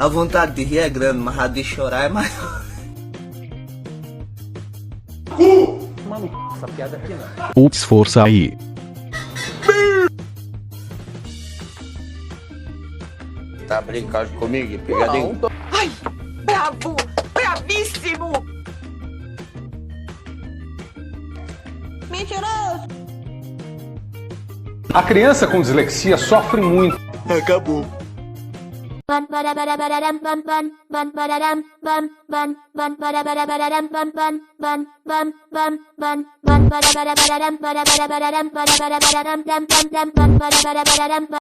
A vontade de rir é grande, mas a de chorar é maior. Mano, essa piada aqui não. Ups, força aí. Tá brincando comigo, pegadinho? Ai, bravo, bravíssimo. Mentiroso. A criança com dislexia sofre muito. Acabou.